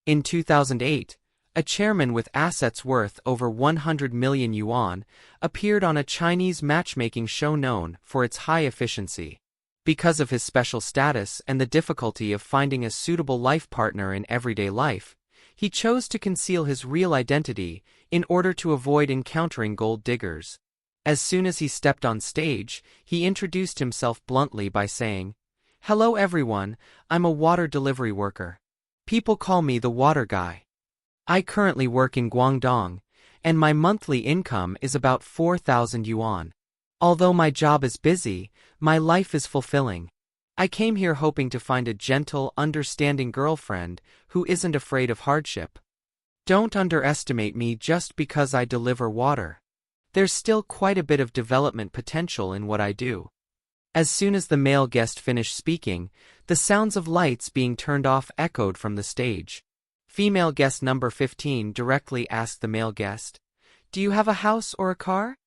In 2008, a chairman with assets worth over 100 million yuan appeared on a Chinese matchmaking show known for its high efficiency. Because of his special status and the difficulty of finding a suitable life partner in everyday life, he chose to conceal his real identity in order to avoid encountering gold diggers. As soon as he stepped on stage, he introduced himself bluntly by saying, "Hello everyone, I'm a water delivery worker. People call me the water guy. I currently work in Guangdong, and my monthly income is about 4,000 yuan. Although my job is busy, my life is fulfilling. I came here hoping to find a gentle, understanding girlfriend who isn't afraid of hardship. Don't underestimate me just because I deliver water. There's still quite a bit of development potential in what I do." As soon as the male guest finished speaking, the sounds of lights being turned off echoed from the stage. Female guest number 15 directly asked the male guest, "Do you have a house or a car?"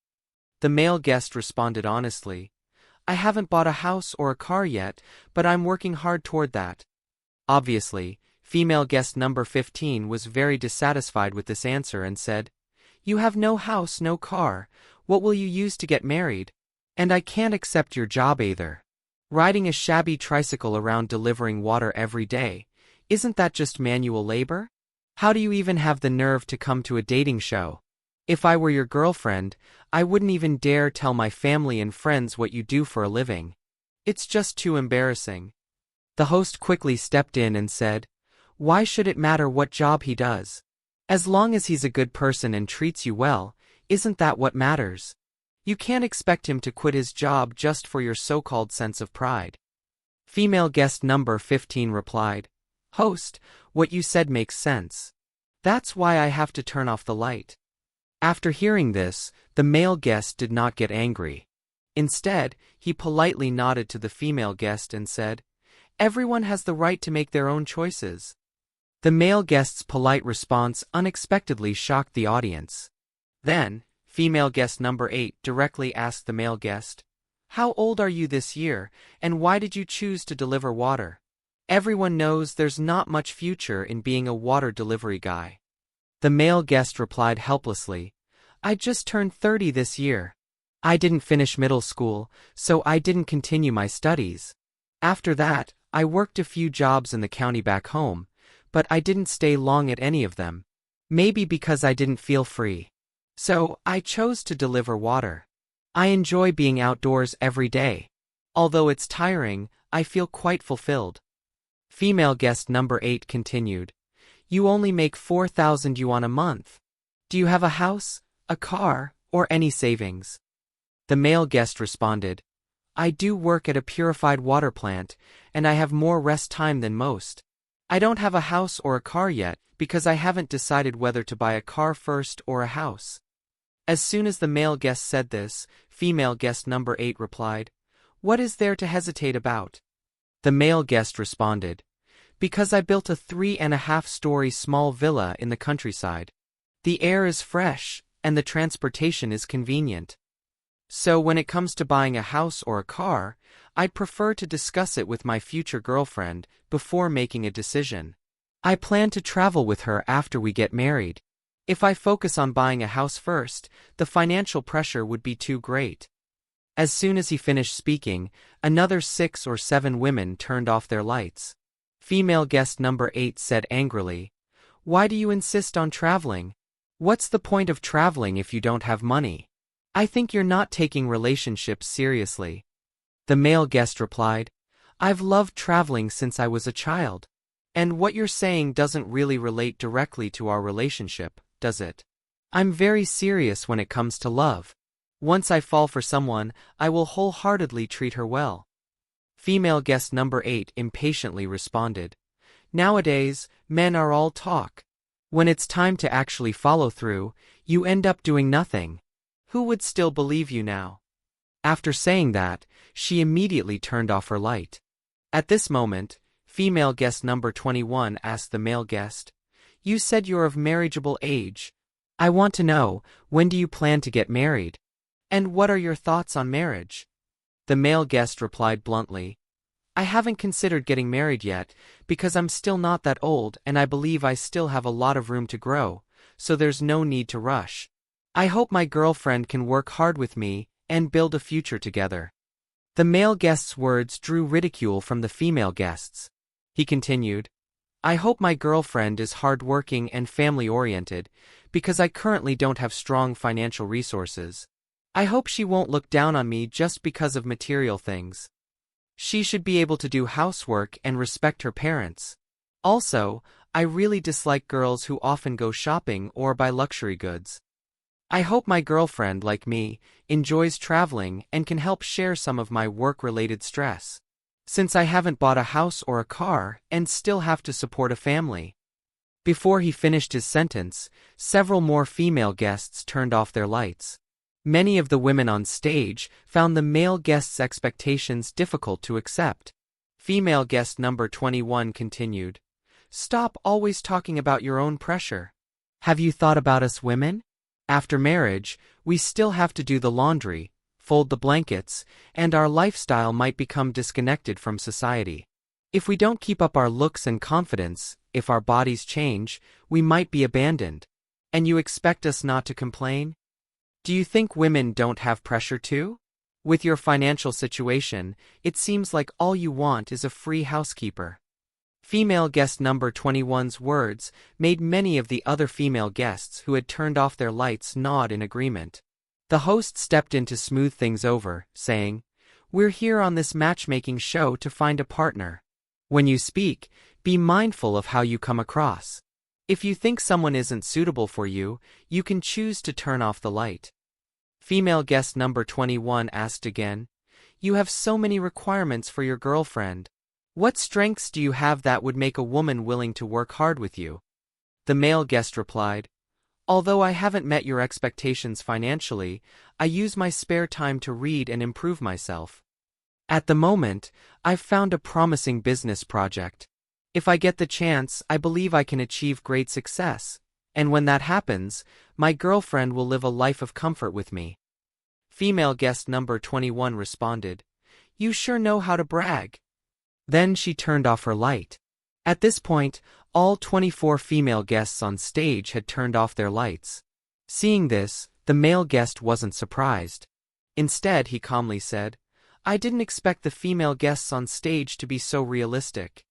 The male guest responded honestly, "I haven't bought a house or a car yet, but I'm working hard toward that." Obviously, female guest number 15 was very dissatisfied with this answer and said, "You have no house, no car, what will you use to get married? And I can't accept your job either. Riding a shabby tricycle around delivering water every day, isn't that just manual labor? How do you even have the nerve to come to a dating show? If I were your girlfriend, I wouldn't even dare tell my family and friends what you do for a living. It's just too embarrassing." The host quickly stepped in and said, "Why should it matter what job he does? As long as he's a good person and treats you well, isn't that what matters? You can't expect him to quit his job just for your so-called sense of pride." Female guest number 15 replied, "Host, what you said makes sense. That's why I have to turn off the light." After hearing this, the male guest did not get angry. Instead, he politely nodded to the female guest and said, "Everyone has the right to make their own choices." The male guest's polite response unexpectedly shocked the audience. Then, female guest number 8 directly asked the male guest, "How old are you this year, and why did you choose to deliver water? Everyone knows there's not much future in being a water delivery guy." The male guest replied helplessly, "I just turned 30 this year. I didn't finish middle school, so I didn't continue my studies. After that, I worked a few jobs in the county back home, but I didn't stay long at any of them. Maybe because I didn't feel free. So, I chose to deliver water. I enjoy being outdoors every day. Although it's tiring, I feel quite fulfilled." Female guest number 8 continued, "You only make 4,000 yuan a month. Do you have a house, a car, or any savings?" The male guest responded, "I do work at a purified water plant, and I have more rest time than most. I don't have a house or a car yet because I haven't decided whether to buy a car first or a house." As soon as the male guest said this, female guest number 8 replied, "What is there to hesitate about?" The male guest responded, "Because I built a 3.5-story small villa in the countryside. The air is fresh, and the transportation is convenient. So when it comes to buying a house or a car, I'd prefer to discuss it with my future girlfriend before making a decision. I plan to travel with her after we get married. If I focus on buying a house first, the financial pressure would be too great." As soon as he finished speaking, another 6 or 7 women turned off their lights. Female guest number 8 said angrily, "Why do you insist on traveling? What's the point of traveling if you don't have money? I think you're not taking relationships seriously." The male guest replied, "I've loved traveling since I was a child. And what you're saying doesn't really relate directly to our relationship, does it? I'm very serious when it comes to love. Once I fall for someone, I will wholeheartedly treat her well." Female guest number 8 impatiently responded, "Nowadays, men are all talk. When it's time to actually follow through, you end up doing nothing. Who would still believe you now?" After saying that, she immediately turned off her light. At this moment, female guest number 21 asked the male guest, "You said you're of marriageable age. I want to know, when do you plan to get married? And what are your thoughts on marriage?" The male guest replied bluntly, I haven't considered getting married yet, because I'm still not that old and I believe I still have a lot of room to grow, so there's no need to rush. I hope my girlfriend can work hard with me and build a future together. The male guest's words drew ridicule from the female guests. He continued, I hope my girlfriend is hardworking and family-oriented, because I currently don't have strong financial resources. I hope she won't look down on me just because of material things. She should be able to do housework and respect her parents. Also, I really dislike girls who often go shopping or buy luxury goods. I hope my girlfriend, like me, enjoys traveling and can help share some of my work-related stress, since I haven't bought a house or a car and still have to support a family. Before he finished his sentence, several more female guests turned off their lights. Many of the women on stage found the male guest's expectations difficult to accept. Female guest number 21 continued, Stop always talking about your own pressure. Have you thought about us women? After marriage, we still have to do the laundry, fold the blankets, and our lifestyle might become disconnected from society. If we don't keep up our looks and confidence, if our bodies change, we might be abandoned. And you expect us not to complain? Do you think women don't have pressure too? With your financial situation, it seems like all you want is a free housekeeper. Female guest number 21's words made many of the other female guests who had turned off their lights nod in agreement. The host stepped in to smooth things over, saying, We're here on this matchmaking show to find a partner. When you speak, be mindful of how you come across. If you think someone isn't suitable for you, you can choose to turn off the light. Female guest number 21 asked again, You have so many requirements for your girlfriend. What strengths do you have that would make a woman willing to work hard with you? The male guest replied, Although I haven't met your expectations financially, I use my spare time to read and improve myself. At the moment, I've found a promising business project. If I get the chance, I believe I can achieve great success, and when that happens, my girlfriend will live a life of comfort with me. Female guest number 21 responded, You sure know how to brag. Then she turned off her light. At this point, all 24 female guests on stage had turned off their lights. Seeing this, the male guest wasn't surprised. Instead, he calmly said, I didn't expect the female guests on stage to be so realistic.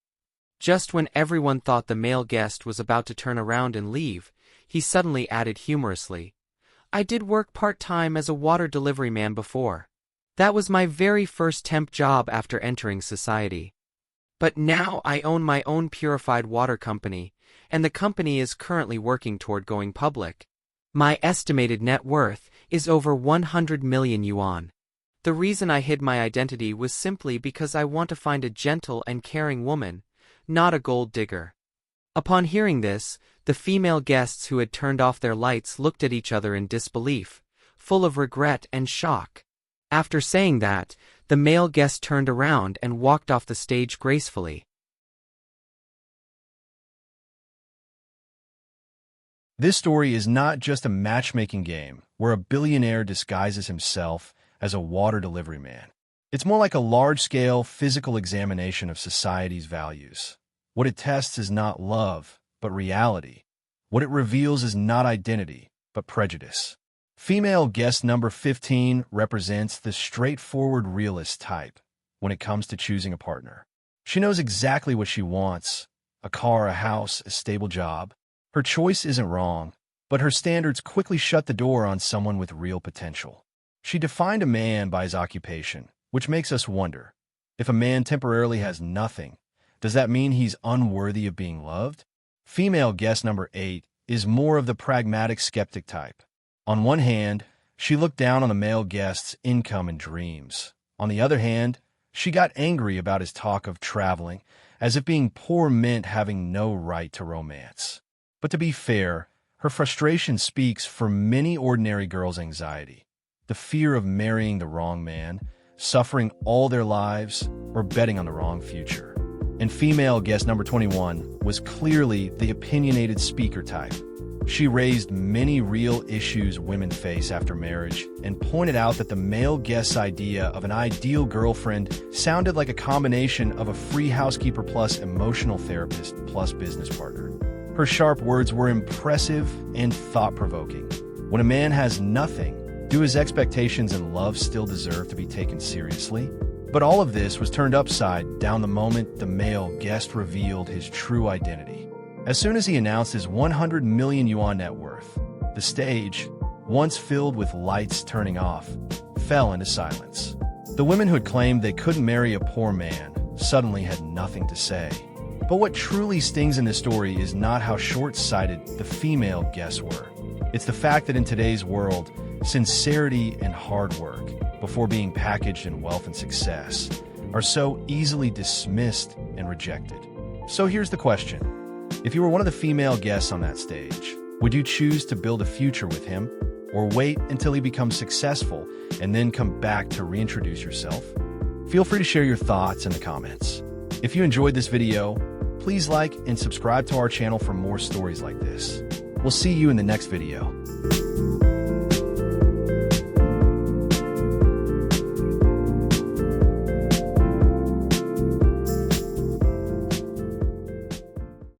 Just when everyone thought the male guest was about to turn around and leave, he suddenly added humorously, I did work part-time as a water delivery man before. That was my very first temp job after entering society. But now I own my own purified water company, and the company is currently working toward going public. My estimated net worth is over 100 million yuan. The reason I hid my identity was simply because I want to find a gentle and caring woman, not a gold digger. Upon hearing this, the female guests who had turned off their lights looked at each other in disbelief, full of regret and shock. After saying that, the male guest turned around and walked off the stage gracefully. This story is not just a matchmaking game where a billionaire disguises himself as a water delivery man. It's more like a large-scale physical examination of society's values. What it tests is not love, but reality. What it reveals is not identity, but prejudice. Female guest number 15 represents the straightforward realist type when it comes to choosing a partner. She knows exactly what she wants: a car, a house, a stable job. Her choice isn't wrong, but her standards quickly shut the door on someone with real potential. She defined a man by his occupation, which makes us wonder, if a man temporarily has nothing, does that mean he's unworthy of being loved? Female guest number 8 is more of the pragmatic skeptic type. On one hand, she looked down on the male guest's income and dreams. On the other hand, she got angry about his talk of traveling, as if being poor meant having no right to romance. But to be fair, her frustration speaks for many ordinary girls' anxiety. The fear of marrying the wrong man, suffering all their lives, or betting on the wrong future. And female guest number 21 was clearly the opinionated speaker type. She raised many real issues women face after marriage and pointed out that the male guest's idea of an ideal girlfriend sounded like a combination of a free housekeeper plus emotional therapist plus business partner. Her sharp words were impressive and thought-provoking. When a man has nothing, do his expectations and love still deserve to be taken seriously? But all of this was turned upside down the moment the male guest revealed his true identity. As soon as he announced his 100 million yuan net worth, the stage, once filled with lights turning off, fell into silence. The women who had claimed they couldn't marry a poor man suddenly had nothing to say. But what truly stings in this story is not how short-sighted the female guests were. It's the fact that in today's world, sincerity and hard work, before being packaged in wealth and success, are so easily dismissed and rejected. So here's the question. If you were one of the female guests on that stage, would you choose to build a future with him, or wait until he becomes successful and then come back to reintroduce yourself? Feel free to share your thoughts in the comments. If you enjoyed this video, please like and subscribe to our channel for more stories like this. We'll see you in the next video.